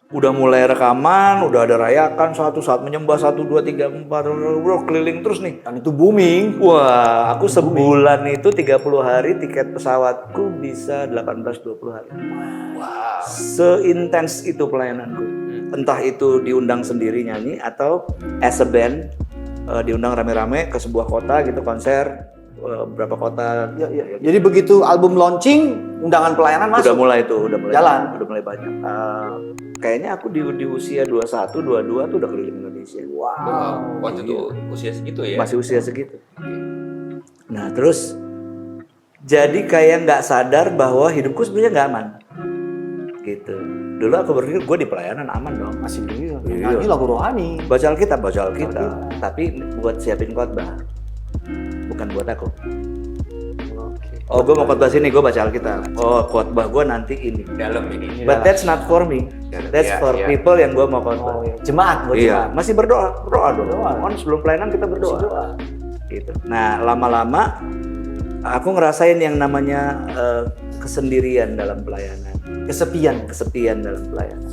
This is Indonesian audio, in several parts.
udah mulai rekaman, udah ada rayakan satu saat menyembah 1 2 3 4 bro, keliling terus nih. Dan itu booming. Wah, aku sebulan itu 30 hari tiket pesawatku bisa 18-20 hari. Wow. Seintens itu pelayananku. Entah itu diundang sendiri nyanyi atau as a band diundang rame-rame ke sebuah kota gitu, konser berapa kota. Ya. Jadi begitu album launching, undangan pelayanan masuk. Udah mulai jalan. Udah mulai banyak. Kayaknya aku di usia 21, 22 tuh udah keliling Indonesia. Wow. Waktu itu usia segitu ya? Masih usia segitu. Nah terus jadi kayak nggak sadar bahwa hidupku sebenarnya nggak aman. Gitu. Dulu aku berpikir gue di pelayanan aman dong. Masih begitu. Iya. Ini lagu rohani. Baca Alkitab. Tapi buat siapin khotbah. Bukan buat aku. Oh, gue mau khotbah sini, gue baca Alkitab. Oh, khotbah gue nanti ini. Dalam ini. But that's not for me. That's for people yang gue mau khotbah. Jemaat buat Iya, jemaat. masih berdoa dong. Kan sebelum pelayanan kita berdoa. Gitu. Nah, lama-lama aku ngerasain yang namanya kesendirian dalam pelayanan. Kesepian dalam pelayanan.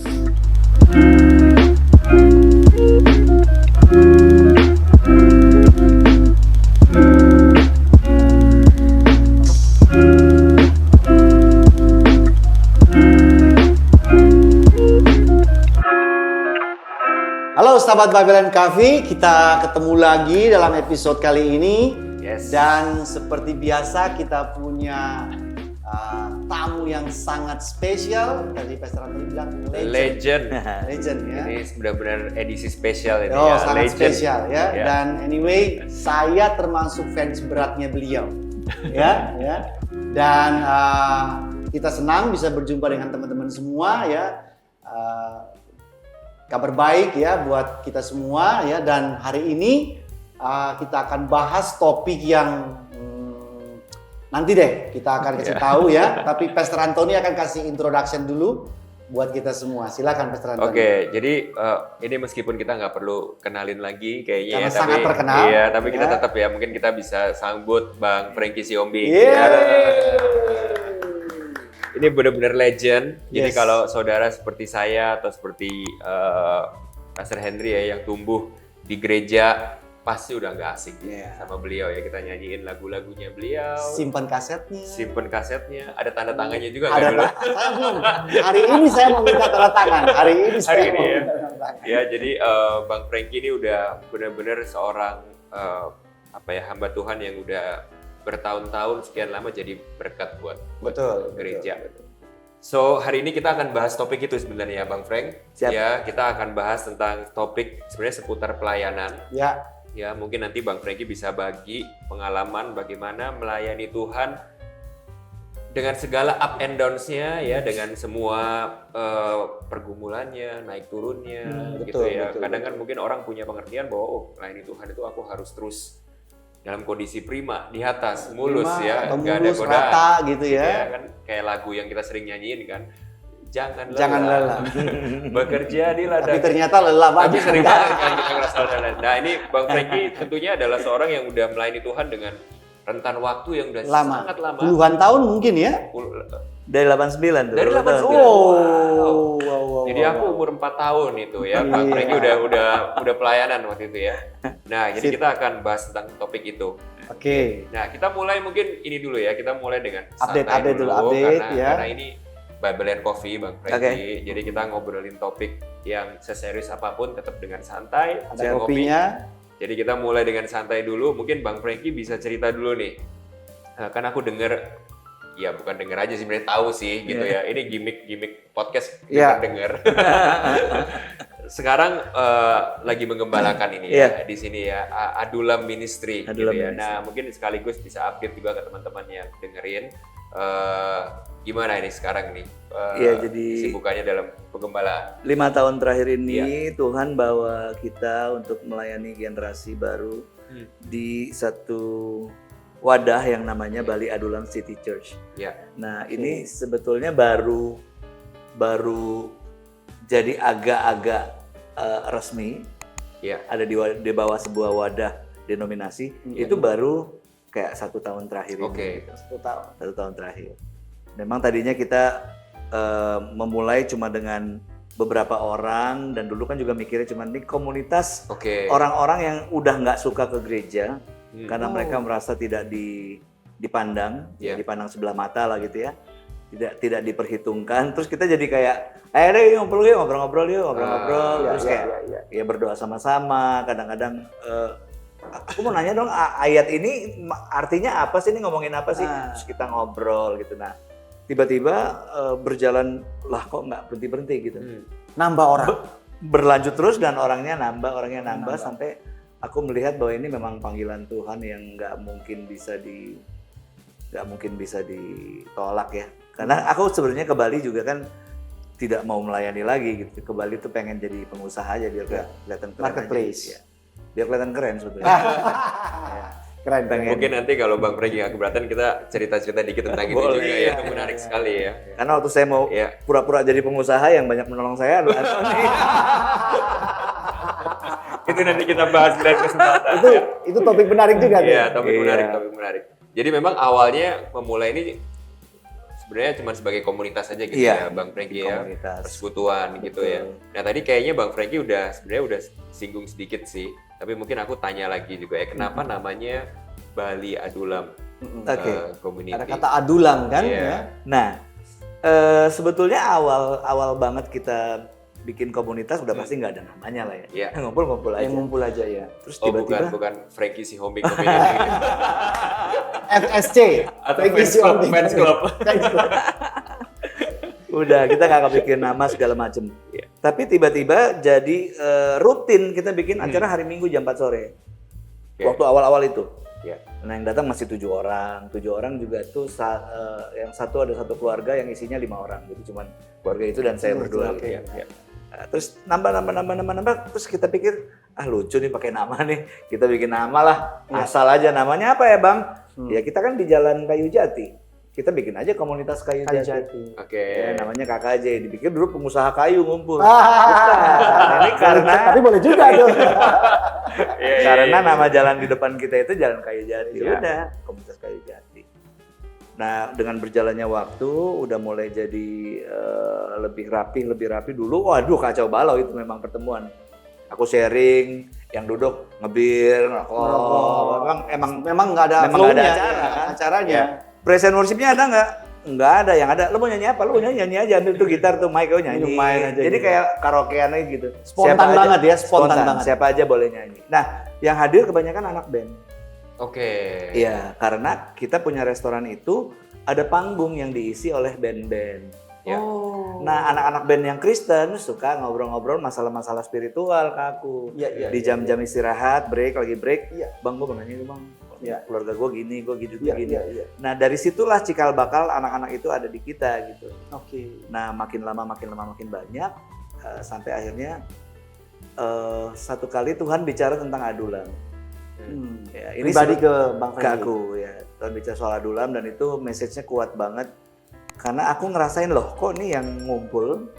Halo sahabat Babel and Coffee, kita ketemu lagi dalam episode kali ini. Yes. Dan seperti biasa kita punya tamu yang sangat spesial. Tadi Pastor Anthony bilang Legend. Legend ya. Ini benar-benar edisi spesial ini Oh, ya. sangat Legend. spesial ya. Ya. Dan anyway, saya termasuk fans beratnya beliau. ya. Dan kita senang bisa berjumpa dengan teman-teman semua ya. Kabar baik ya buat kita semua ya. Dan hari ini kita akan bahas topik yang nanti deh kita akan kasih tahu ya. Tapi Pastor Anthony akan kasih introduction dulu buat kita semua. Silakan Pastor Anthony. Oke, jadi ini meskipun kita nggak perlu kenalin lagi kayaknya Karena ya, sangat tapi terkenal. iya, tapi kita Ya. tetap ya mungkin kita bisa sambut Bang Frankie Siombi. Ini benar-benar legend. Jadi Yes. kalau saudara seperti saya atau seperti Pastor Henry ya yang tumbuh di gereja pasti udah nggak asing sama beliau ya. Kita nyanyiin lagu-lagunya beliau. Simpan kasetnya. Simpen kasetnya, ada tanda tangannya juga Ada nggak dulu? saya belum. Hari ini saya mau minta tanda tangan. Hari ini saya Hari ini mau ya. minta tanda tangan. Ya, jadi Bang Frankie ini udah benar-benar seorang hamba Tuhan yang udah bertahun-tahun sekian lama jadi berkat buat Betul, gereja. betul. So, hari ini kita akan bahas topik itu sebenarnya ya Bang Frank. Siap. Ya, kita akan bahas tentang topik sebenarnya seputar pelayanan. Ya, Ya, mungkin nanti Bang Frankie bisa bagi pengalaman bagaimana melayani Tuhan dengan segala up and downs-nya ya, dengan semua pergumulannya, naik turunnya gitu betul, ya. betul, Kadang betul. kan mungkin orang punya pengertian bahwa oh, melayani Tuhan itu aku harus terus dalam kondisi prima, di atas, mulus Prima ya, atau nggak ada mulus, godaan. rata gitu ya. Kan kayak lagu yang kita sering nyanyiin kan. Jangan lelah. Bekerja di ladang. Tapi ternyata lelah Tapi banget. sering banget kan kita ngerasa lelah. Nah ini Bang Frankie tentunya adalah seorang yang udah melayani Tuhan dengan rentan waktu yang udah Lama. sangat lama. Puluhan tahun mungkin ya. Dari 89 tuh. Dari 89. Wow. Jadi aku umur 4 tahun itu ya, Bang Iya. Frankie udah pelayanan waktu itu ya. Nah jadi kita akan bahas tentang topik itu. Oke. Nah kita mulai mungkin ini dulu ya, kita mulai dengan Update santai dulu update ya. karena ini Bible and Coffee Bang Frankie. Jadi kita ngobrolin topik yang seserius apapun tetap dengan santai. Ada kopi. kopinya. Jadi kita mulai dengan santai dulu. Mungkin Bang Frankie bisa cerita dulu nih. Kan aku denger, ya bukan denger aja sih, sebenarnya tahu sih gitu ya. Ini gimmick podcast Yeah. denger. Sekarang lagi menggembalakan ini ya di sini ya, Adulam Ministry gitu ya. Nah mungkin sekaligus bisa update juga ke teman-teman yang dengerin. Gimana ini sekarang nih jadi sibukannya dalam penggembalaan? 5 tahun terakhir ini Tuhan bawa kita untuk melayani generasi baru di satu wadah yang namanya Bali Adulam City Church. Ya. Nah ini sebetulnya baru jadi agak-agak resmi. Ya. Ada di bawah sebuah wadah denominasi. Itu baru kayak 1 tahun terakhir ini. Oke. 1 tahun terakhir. Memang tadinya kita memulai cuma dengan beberapa orang, dan dulu kan juga mikirnya cuma ini komunitas Oke. orang-orang yang udah nggak suka ke gereja karena Oh. mereka merasa tidak dipandang, Iya. dipandang sebelah mata lah gitu ya, tidak diperhitungkan. Terus kita jadi kayak, ayo deh ngobrol-ngobrol yuk, terus kayak ya berdoa sama-sama. Kadang-kadang aku mau nanya dong, ayat ini artinya apa sih, ini ngomongin apa sih? Terus kita ngobrol gitu. Nah, tiba-tiba berjalan lah, kok nggak berhenti gitu. Nambah orang. Berlanjut terus dan orangnya nambah sampai aku melihat bahwa ini memang panggilan Tuhan yang nggak mungkin bisa ditolak ya. Karena aku sebenarnya ke Bali juga kan tidak mau melayani lagi gitu. Ke Bali tuh pengen jadi pengusaha aja biar kelihatan keren Marketplace. aja, ya. Biar kelihatan keren sebetulnya. Ya. Keren. Pengen. Mungkin nanti kalau Bang Franky nggak keberatan kita cerita-cerita dikit tentang itu Boleh, juga ya, itu menarik sekali ya. Karena waktu saya mau Iya. pura-pura jadi pengusaha yang banyak menolong saya adalah Anthony. Itu nanti kita bahas di lain kesempatan. itu topik menarik juga tuh. Iya, topik Iya. menarik. Jadi memang awalnya memulai ini sebenarnya cuma sebagai komunitas aja gitu Iya, ya, Bang Franky ya. komunitas. Persekutuan gitu ya. Nah, tadi kayaknya Bang Franky sebenarnya udah singgung sedikit sih. Tapi mungkin aku tanya lagi juga ya, kenapa namanya Bali Adulam Community? Ada kata adulam kan Iya. ya. Nah, sebetulnya awal banget kita bikin komunitas udah pasti nggak ada namanya lah ya. Iya. Ngumpul-ngumpul aja. Yang ngumpul aja ya. Terus Oh, tiba-tiba bukan Franky si Homing Community. FSC Atau Frankie fans club, Siombing. fans club. Fans club. udah kita nggak kepikiran nama segala macem. Iya. Tapi tiba-tiba jadi rutin kita bikin acara hari Minggu jam 4 sore. Oke. Waktu awal-awal itu. Iya. Nah, yang datang masih 7 orang. 7 orang juga tuh yang satu ada satu keluarga yang isinya 5 orang. Jadi cuman keluarga itu dan saya berdua. Oke. Gitu ya. Terus nambah, terus kita pikir lucu nih pakai nama nih, kita bikin nama lah, asal aja. Namanya apa ya Bang? Ya kita kan di Jalan Kayu Jati, kita bikin aja komunitas Kayu Jati. Oke. Ya, namanya KKJ, dipikir dulu pengusaha kayu ngumpul. Ah. Bukan. Ini karena Tapi boleh juga tuh. karena nama jalan di depan kita itu Jalan Kayu Jati. Iya. Udah, komunitas Kayu Jati. Nah, dengan berjalannya waktu udah mulai jadi lebih rapi dulu. Waduh, kacau balau itu memang pertemuan. Aku sharing, yang duduk ngebir, ngerokok. Memang Memang nggak ada Memang nggak ada flow-nya, acara, ya, kan? acaranya. present worship-nya ada nggak? Nggak ada. Yang ada, lo mau nyanyi apa? Lo mau nyanyi aja, ambil tuh gitar tuh, mic, lo nyanyi. Main aja Jadi gitu. kayak karaokean aja gitu. Spontan Siapa aja- banget ya, spontan banget. Siapa aja boleh nyanyi. Nah, yang hadir kebanyakan anak band. Oke. Iya, karena kita punya restoran itu ada panggung yang diisi oleh band-band. Ya. Oh. Nah, anak-anak band yang Kristen suka ngobrol-ngobrol masalah-masalah spiritual ke aku. Iya, Di jam-jam istirahat, lagi break. Iya. Bang, gue mau nanya nih Bang. Iya. Keluarga gue gini, gue gitu, Iya, gini. iya. Nah, dari situlah cikal bakal anak-anak itu ada di kita gitu. Oke. Nah, makin lama makin banyak sampai akhirnya satu kali Tuhan bicara tentang adulam. Ya, ini Pribadi ke Bang ke Franky. aku ya. Tuhan bicara soal adulam dan itu message-nya kuat banget. Karena aku ngerasain loh, kok nih yang ngumpul,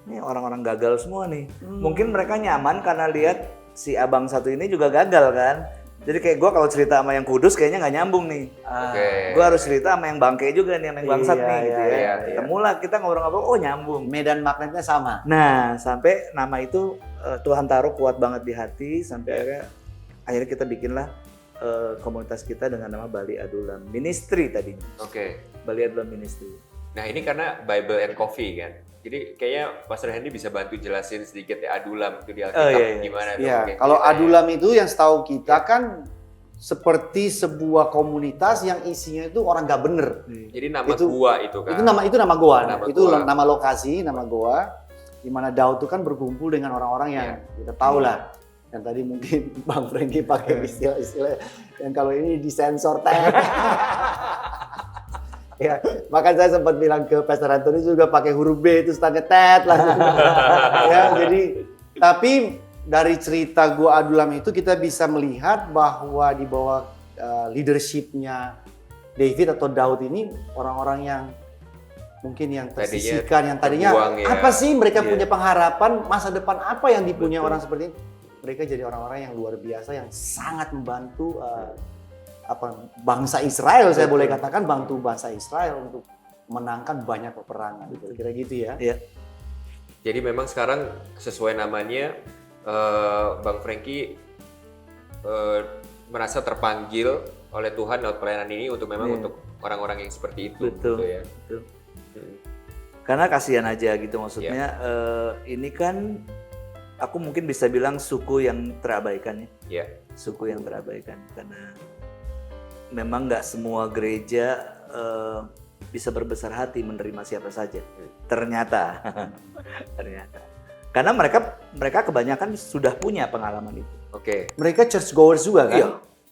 nih orang-orang gagal semua nih. Mungkin mereka nyaman karena lihat si abang satu ini juga gagal kan. Jadi kayak gue kalau cerita sama yang kudus kayaknya nggak nyambung nih. Oke. Gue harus cerita sama yang bangke juga nih, sama yang bangsat Iya, nih gitu iya, ya. iya. Ketemulah kita ngobrol-ngobrol, oh nyambung. Medan magnetnya sama. Nah, sampai nama itu Tuhan taruh kuat banget di hati sampai akhirnya kita bikinlah komunitas kita dengan nama Bali Adulam Ministry tadinya. Oke. Bali Adulam Ministry. Nah, ini karena Bible and Coffee kan. Jadi kayaknya Pastor Hendy bisa bantu jelasin sedikit ya adulam itu di Alkitab iya. gimana tuh. Iya, Oke, kalau ceritanya. adulam itu yang setahu kita kan seperti sebuah komunitas yang isinya itu orang gak bener. Jadi nama Itu- gua itu kan. Itu nama goa. Nama Itu goa. nama lokasi, nama goa. Di mana Daud itu kan berkumpul dengan orang-orang yang kita tahu lah. Yang tadi mungkin Bang Franky pakai istilah-istilah yang kalau ini disensor tag. Ya, bahkan saya sempat bilang ke Pastor Anthony juga pakai huruf B itu standnya tet lah. Ya, jadi tapi dari cerita Gua Adulam itu kita bisa melihat bahwa di bawah leadership-nya David atau Daud ini orang-orang yang mungkin yang tersisihkan, yang tadinya terbuang ya. apa sih mereka Iya. punya pengharapan masa depan apa yang dipunya orang seperti ini. Mereka jadi orang-orang yang luar biasa yang sangat membantu bangsa Israel, saya boleh katakan bantu bangsa Israel untuk menangkan banyak peperangan. Kira-kira gitu ya. Iya. Jadi memang sekarang sesuai namanya Bang Franky merasa terpanggil oleh Tuhan lewat pelayanan ini untuk memang untuk orang-orang yang seperti itu. Betul. Gitu ya. Betul. Karena kasihan aja gitu maksudnya. Ini kan aku mungkin bisa bilang suku yang terabaikan ya. Suku yang terabaikan karena memang nggak semua gereja bisa berbesar hati menerima siapa saja. Ternyata. Karena mereka kebanyakan sudah punya pengalaman itu. Oke. Mereka church goers juga kan? Iya.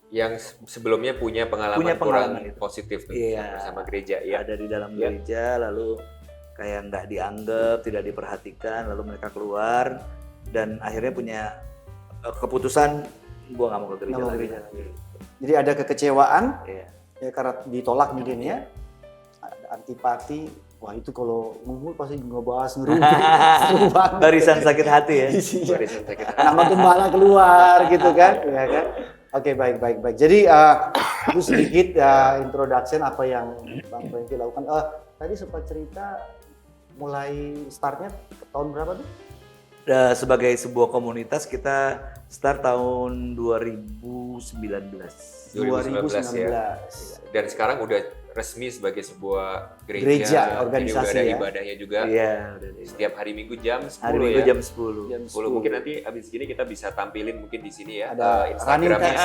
Yang sebelumnya punya pengalaman kurang positif tuh, bersama gereja. Ada di dalam gereja lalu kayak nggak dianggap, tidak diperhatikan, lalu mereka keluar dan akhirnya punya keputusan gua nggak mau ke gereja lagi. Jadi ada kekecewaan, ya karena ditolak mungkin ya, ada antipati. Wah itu kalau ngumpul pasti ngebahas seru banget. Barisan sakit hati ya. Barisan sakit hati. Nama gembala keluar gitu kan, ya kan? Oke, baik. Jadi itu sedikit introduction apa yang Bang Franky lakukan. Tadi sempat cerita mulai startnya tahun berapa tuh? Sebagai sebuah komunitas kita start tahun 2019 ya. Dan sekarang udah resmi sebagai sebuah gereja organisasi. Jadi udah ada ibadahnya juga. Iya, setiap hari Minggu jam 10 hari Minggu jam 10. Jam 10. Mungkin nanti abis ini kita bisa tampilin mungkin di sini ya. Ada Instagramnya.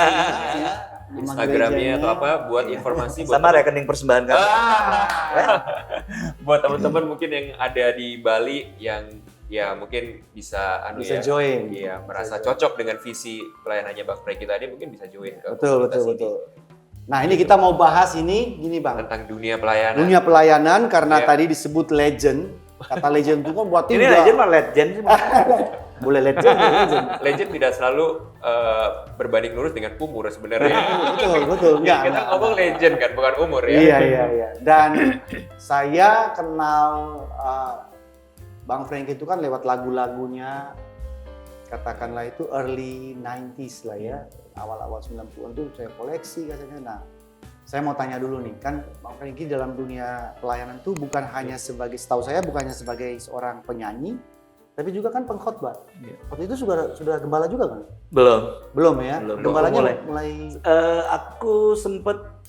Instagramnya atau apa buat informasi buat sama rekening persembahan kami. Buat teman-teman mungkin yang ada di Bali yang ya mungkin bisa join. Iya, merasa cocok dengan visi pelayanannya Bang Franky tadi mungkin bisa join ke betul. Nah, ini kita mau bahas gini Bang. Tentang dunia pelayanan. Dunia pelayanan karena tadi disebut legend. Kata legend itu kan buat ini legend mah legend sih. Boleh legend. Legend tidak selalu berbanding lurus dengan umur sebenarnya. Betul. Enggak. Kita ngomong legend kan, bukan umur ya. Iya. Dan saya kenal Bang Franky itu kan lewat lagu-lagunya, katakanlah itu early 90s lah ya, awal-awal 90-an tuh saya koleksi katanya. Nah, saya mau tanya dulu nih, kan Bang Franky dalam dunia pelayanan tuh bukan hanya sebagai, setahu saya bukan hanya sebagai seorang penyanyi, tapi juga kan pengkhotbah. Waktu itu sudah gembala juga kan? Belum ya? Gembalanya mulai aku sempat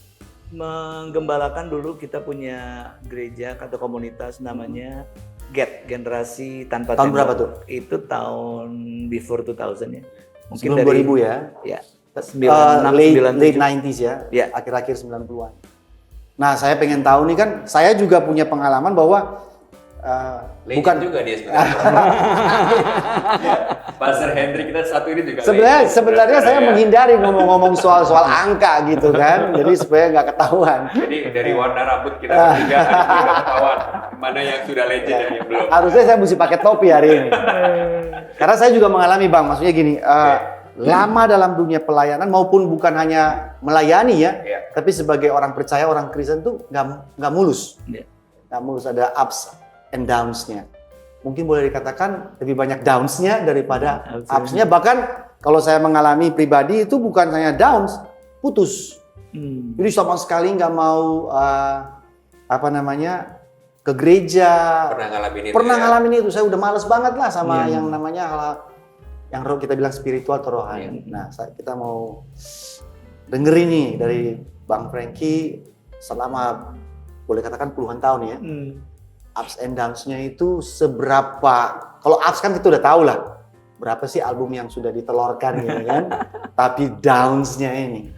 menggembalakan dulu, kita punya gereja atau komunitas namanya GET, Generasi Tanpa Tahun Tembok. berapa tuh? Itu tahun before 2000 ya. Mungkin sebelum dari 2000 ya? Ya. Late 90s ya? Akhir-akhir 90-an. Nah, saya pengen tahu nih kan, saya juga punya pengalaman bahwa bukan juga dia sebenarnya. Pastor Hendrik kita satu ini juga. Sebenarnya saya menghindari ngomong-ngomong soal angka gitu kan, jadi supaya nggak ketahuan. Jadi dari warna rambut kita bertiga nggak ketahuan mana yang sudah legend dan yang belum. Harusnya saya mesti pakai topi hari ini. Karena saya juga mengalami Bang, maksudnya gini, lama dalam dunia pelayanan maupun bukan hanya melayani ya, tapi sebagai orang percaya, orang Kristen tuh nggak mulus. Nggak mulus, ada ups and downs-nya. Mungkin boleh dikatakan lebih banyak downs-nya daripada ups-nya. Bahkan kalau saya mengalami pribadi itu bukan hanya downs, putus. Jadi sama sekali nggak mau ke gereja. Pernah ngalamin itu. Saya udah males banget lah sama yang namanya hal yang kita bilang spiritual atau rohani. Nah, kita mau dengerin nih dari Bang Franky selama boleh katakan puluhan tahun ya. Ups and downs-nya itu seberapa? Kalau ups kan kita udah tahu lah berapa sih album yang sudah ditelorkan gitu kan. Tapi downs-nya ini,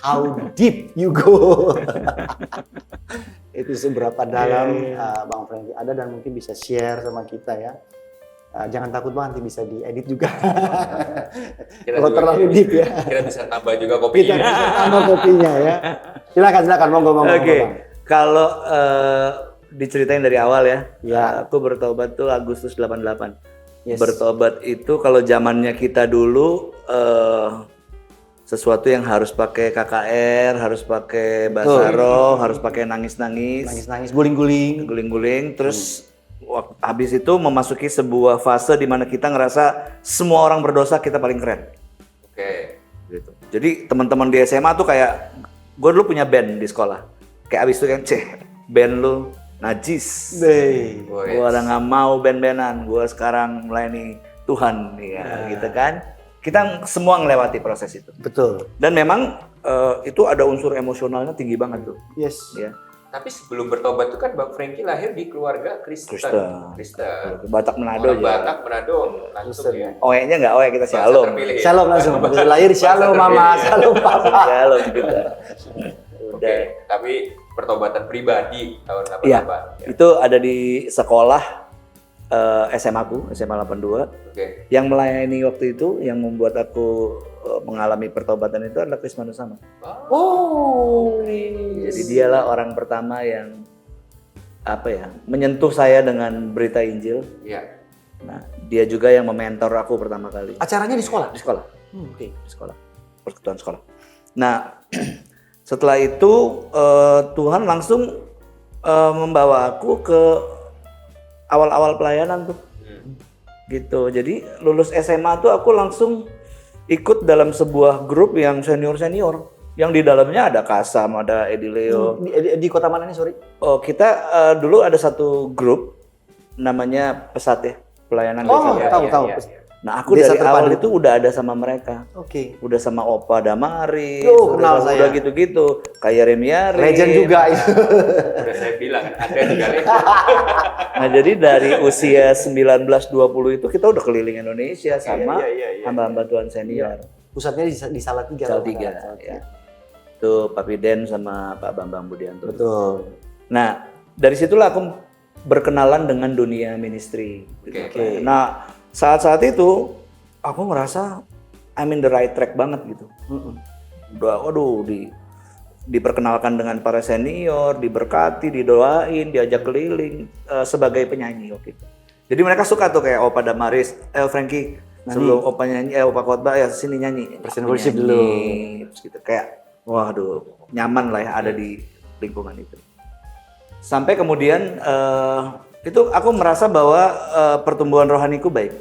how deep you go? Itu seberapa dalam Bang Franky ada dan mungkin bisa share sama kita ya. Jangan takut Bang, nanti bisa diedit juga. Kalau terlalu deep ya. Kita bisa tambah juga kopinya. Kita bisa tambah kopinya ya. Silakan monggo. Oke. Kalau diceritain dari awal ya. Aku bertobat tuh Agustus 88. Bertobat itu kalau zamannya kita dulu sesuatu yang harus pakai KKR, harus pakai bahasa roh, harus pakai nangis-nangis, guling-guling, terus habis itu memasuki sebuah fase di mana kita ngerasa semua orang berdosa, kita paling keren. Oke. Gitu. Jadi teman-teman di SMA tuh kayak, gue dulu punya band di sekolah. Kayak abis itu kan, band lu najis. Boy. Gue udah nggak mau ben-benan. Gue sekarang melayani Tuhan, ya, gitu kan. Kita semua ngelewati proses itu. Betul. Dan memang itu ada unsur emosionalnya tinggi banget tuh. Yes. Ya. Tapi sebelum bertobat itu kan Bang Frankie lahir di keluarga Kristen. Batak Manado Orang aja. Batak Manado langsung ya. Oe-nya nggak oe, kita Bangsa shalom. terpilih ya? Shalom langsung. Begitu lahir shalom mama, shalom papa. Shalom kita. Oke, tapi pertobatan pribadi tahun 88. Iya, Ya. itu ada di sekolah SMA aku, SMA 82. Oke. Yang melayani waktu itu, yang membuat aku mengalami pertobatan itu adalah Krisma Nusama. Oh. Jadi dialah orang pertama yang menyentuh saya dengan berita Injil. Iya. Nah, dia juga yang mementor aku pertama kali. Acaranya di sekolah. Di sekolah. Oke. Di sekolah. Persekutuan sekolah. Nah, setelah itu Tuhan langsung membawa aku ke awal-awal pelayanan tuh. Gitu. Jadi lulus SMA tuh aku langsung ikut dalam sebuah grup yang senior-senior. Yang di dalamnya ada Kasam, ada Edi Leo. Di kota mana nih, sorry? Oh, kita dulu ada satu grup namanya Pesat ya, pelayanan Oh, desa. tahu. Nah, aku Desa dari Terpadu. awal itu udah ada sama mereka. Oke. Udah sama Opa Damaris, Kenal saya. udah gitu-gitu. Kayak Remiari. Legend juga itu. Udah saya bilang kan ada juga legend. Nah, jadi dari usia 19-20 itu kita udah keliling Indonesia sama Iya. hamba-hamba Tuhan senior. Pusatnya di Salatiga. Salatiga, ya. Itu Pak Piden sama Pak Bambang Budianto. Betul. Nah, dari situlah aku berkenalan dengan dunia ministry. Oke. Nah, saat-saat itu aku ngerasa I'm in the right track banget gitu. Udah, diperkenalkan dengan para senior, diberkati, didoain, diajak keliling sebagai penyanyi waktu itu. Jadi mereka suka tuh kayak Opa Damaris, Frankie, sebelum Opa nyanyi, Opa khotbah ya sini nyanyi. Present Aku worship nyanyi. dulu. Terus gitu kayak, waduh, nyaman lah ya ada di lingkungan itu. Sampai kemudian itu aku merasa bahwa pertumbuhan rohaniku baik,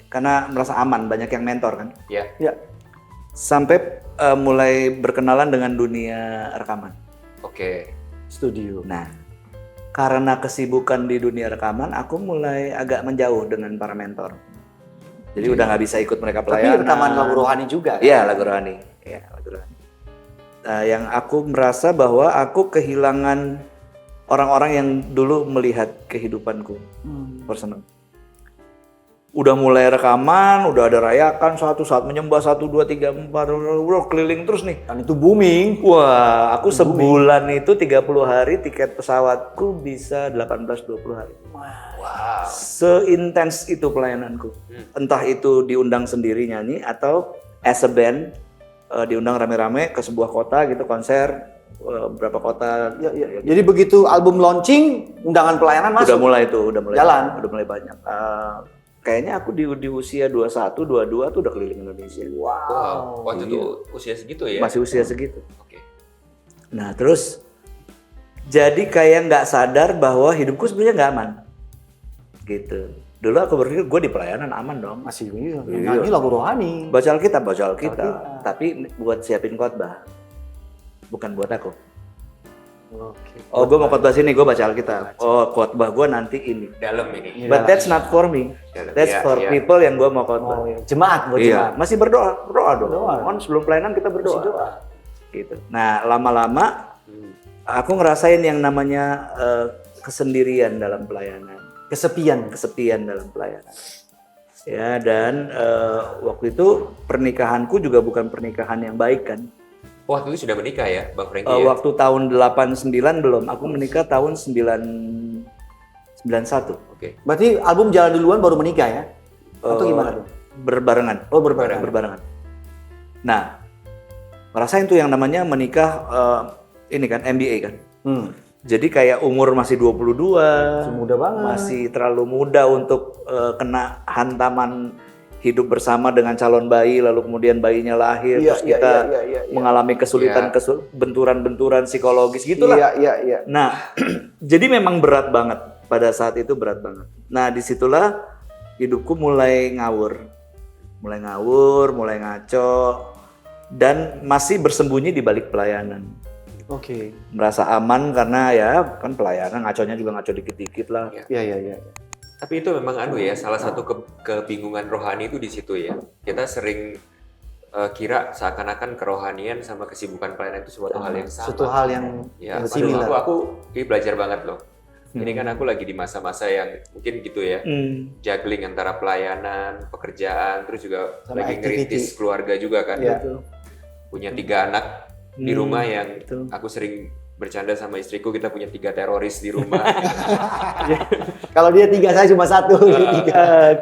karena merasa aman, banyak yang mentor kan. Iya. Ya. Sampai mulai berkenalan dengan dunia rekaman. Oke. Studio. Nah, karena kesibukan di dunia rekaman, aku mulai agak menjauh dengan para mentor. Jadi udah nggak bisa ikut mereka Tapi pelayanan. rekaman lagu rohani juga. Iya, lagu rohani. Iya, lagu rohani. Yang aku merasa bahwa aku kehilangan orang-orang yang dulu melihat kehidupanku personal. Udah mulai rekaman, udah ada rayakan satu saat menyembah 1, 2, 3, 4, udah keliling terus nih. Dan itu booming. Wah, aku sebulan itu 30 hari tiket pesawatku bisa 18-20 hari. Wow. Seintens itu pelayananku. Entah itu diundang sendiri nyanyi atau as a band diundang rame-rame ke sebuah kota gitu, konser berapa kota. Ya. Jadi begitu album launching, undangan pelayanan masuk. Udah mulai Jalan. udah mulai banyak. Kayaknya aku di usia 21, 22 tuh udah keliling Indonesia. Wow. Waktu itu usia segitu ya? Masih usia segitu. Oke. Nah, terus jadi kayak nggak sadar bahwa hidupku sebenarnya nggak aman. Gitu. Dulu aku berpikir gue di pelayanan aman dong. Masih nyanyi lagu rohani. Baca Alkitab. Tapi buat siapin khotbah. Bukan buat aku. Oke. Oh, gue mau khotbah sini, gue baca Alkitab. Oh, khotbah gue nanti ini. Dalam ini. But that's not for me. That's for people yang gue mau khotbah. Oh, iya. Jemaat buat Iya, jemaat. masih berdoa dong. Kan sebelum pelayanan kita berdoa. Gitu. Nah, lama-lama aku ngerasain yang namanya kesendirian dalam pelayanan. Kesepian dalam pelayanan. Ya, dan waktu itu pernikahanku juga bukan pernikahan yang baik kan. Waktu itu sudah menikah ya, Bang Frankie ya? Waktu tahun 89 belum, aku menikah tahun 91. Oke. Berarti album jalan duluan baru menikah ya? Atau gimana tuh? Berbarengan. Oh, berbarengan. Nah, ngerasain tuh yang namanya menikah ini kan MBA kan. Jadi kayak umur masih 22, Muda banget. masih terlalu muda untuk kena hantaman hidup bersama dengan calon bayi, lalu kemudian bayinya lahir, terus kita mengalami kesulitan, benturan-benturan psikologis gitulah. Iya. Nah, jadi memang berat banget pada saat itu, berat banget. Nah, disitulah hidupku mulai ngawur, mulai ngaco, dan masih bersembunyi di balik pelayanan. Oke. Merasa aman karena ya kan pelayanan, ngaconya juga ngaco dikit-dikit lah. Iya. Tapi itu memang salah satu kebingungan rohani itu di situ ya. Kita sering kira seakan-akan kerohanian sama kesibukan pelayanan itu suatu hal yang sama. Suatu hal yang Ya, similar. aku ini belajar banget loh. Ini kan aku lagi di masa-masa yang mungkin gitu ya, juggling antara pelayanan, pekerjaan, terus juga Sama lagi activity. ngerintis keluarga juga kan. Iya. Punya 3 anak di rumah yang betul. aku sering bercanda sama istriku, kita punya 3 teroris di rumah. Kalau dia 3, saya cuma 1.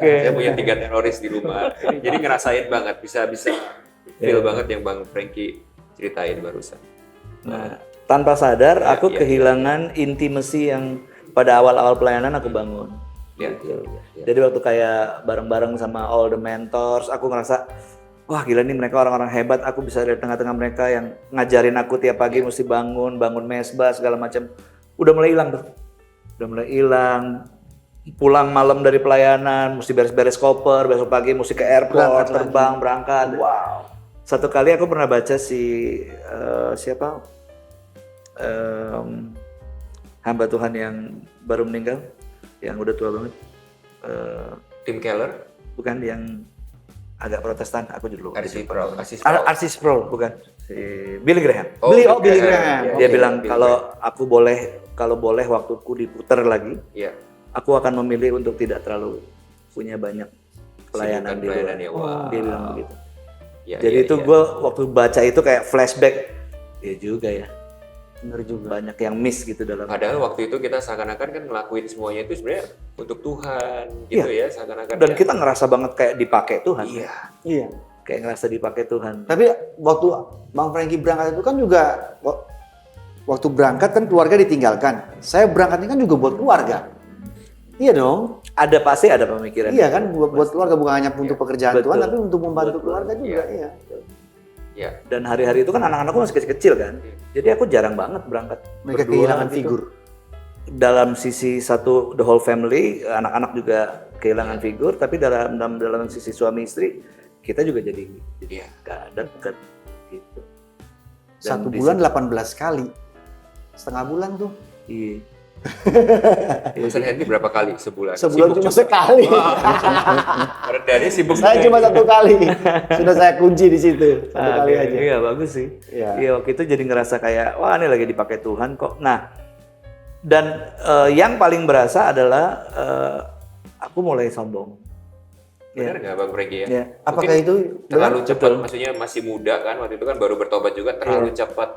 Saya punya 3 teroris di rumah. Jadi ngerasain banget, bisa feel banget yang Bang Frankie ceritain barusan. Nah, tanpa sadar aku iya. kehilangan intimacy yang pada awal-awal pelayanan aku bangun. Ya. Gitu. Jadi waktu kayak bareng-bareng sama all the mentors, aku ngerasa wah gila nih mereka orang-orang hebat, aku bisa dari tengah-tengah mereka yang ngajarin aku tiap pagi mesti bangun mesbah segala macam. Udah mulai hilang tuh. Udah mulai hilang. Pulang malam dari pelayanan, mesti beres-beres koper, besok pagi mesti ke airport, terbang, berangkat. Wow. Satu kali aku pernah baca hamba Tuhan yang baru meninggal, yang udah tua banget. Tim Keller, Bukan yang agak Protestan, aku jadi lupa. Arsis Sproul, bukan. Si Billy Graham. Billy Graham. Dia Oke, bilang Billy kalau boleh waktuku diputar lagi, Iya. aku akan memilih untuk tidak terlalu punya banyak pelayanan di luar. Pelayanan ya, wow. Dia bilang begitu. Ya, Jadi ya, itu ya. gue waktu baca itu kayak flashback. Ya juga ya. Bener juga. Banyak yang miss gitu dalam. Padahal waktu itu kita seakan-akan kan ngelakuin semuanya itu sebenarnya untuk Tuhan gitu ya, seakan-akan. Dan ya. kita ngerasa banget kayak dipakai Tuhan. Iya. Kayak ngerasa dipakai Tuhan. Tapi waktu Bang Frankie berangkat itu kan juga waktu berangkat kan keluarga ditinggalkan. Saya berangkat ini kan juga buat keluarga. Iya dong. Pasti ada pemikiran. Iya kan buat keluarga, bukan hanya untuk pekerjaan Betul. Tuhan tapi untuk membantu Betul. keluarga juga. Iya. Ya. Dan hari-hari itu kan anak-anakku masih kecil-kecil kan. Jadi aku jarang banget berangkat. Mereka berdua kehilangan gitu. figur. Dalam sisi satu the whole family, anak-anak juga kehilangan figur, tapi dalam sisi suami istri kita juga jadi Iya. gak dekat gitu. Dan Satu di bulan situ- 18 kali. Setengah bulan tuh. Iya. Pesan Henry berapa kali sebulan? Sebulan Sibuk cuma juga. sekali. Redanya sibuk. Saya cuma 1 kali. Sudah saya kunci di situ. 1 kali aja. Iya bagus sih. Iya. Iya waktu itu jadi ngerasa kayak wah ini lagi dipakai Tuhan kok. Nah dan yang paling berasa adalah aku mulai sombong. Benar nggak Bang Frankie ya? Iya. Apakah Mungkin itu terlalu benar? cepat, Betul. maksudnya masih muda kan, waktu itu kan baru bertobat juga, terlalu cepat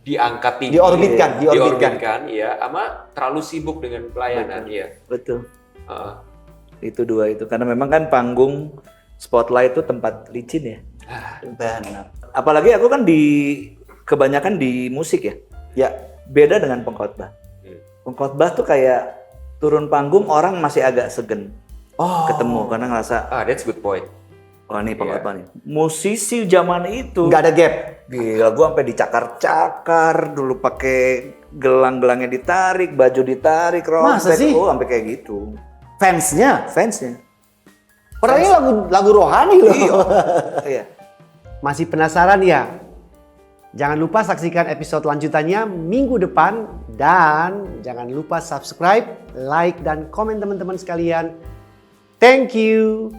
diangkat tinggi, Diorbitkan. ya, sama terlalu sibuk dengan pelayanan, ya. Betul. Itu dua itu karena memang kan panggung spotlight itu tempat licin ya. Benar. Apalagi aku kan kebanyakan di musik ya. Ya. Beda dengan pengkhotbah. Pengkhotbah tuh kayak turun panggung orang masih agak segen ketemu karena ngerasa That's good point. wah ini pengkhotbah nih. Musisi zaman itu Nggak ada gap. gila, gua sampai dicakar-cakar dulu pakai gelang-gelangnya ditarik, baju ditarik, Masa sih? sampai kayak gitu. Fansnya. Padahal ini lagu rohani loh. Iya. Masih penasaran ya? Jangan lupa saksikan episode lanjutannya minggu depan dan jangan lupa subscribe, like, dan komen teman-teman sekalian. Thank you.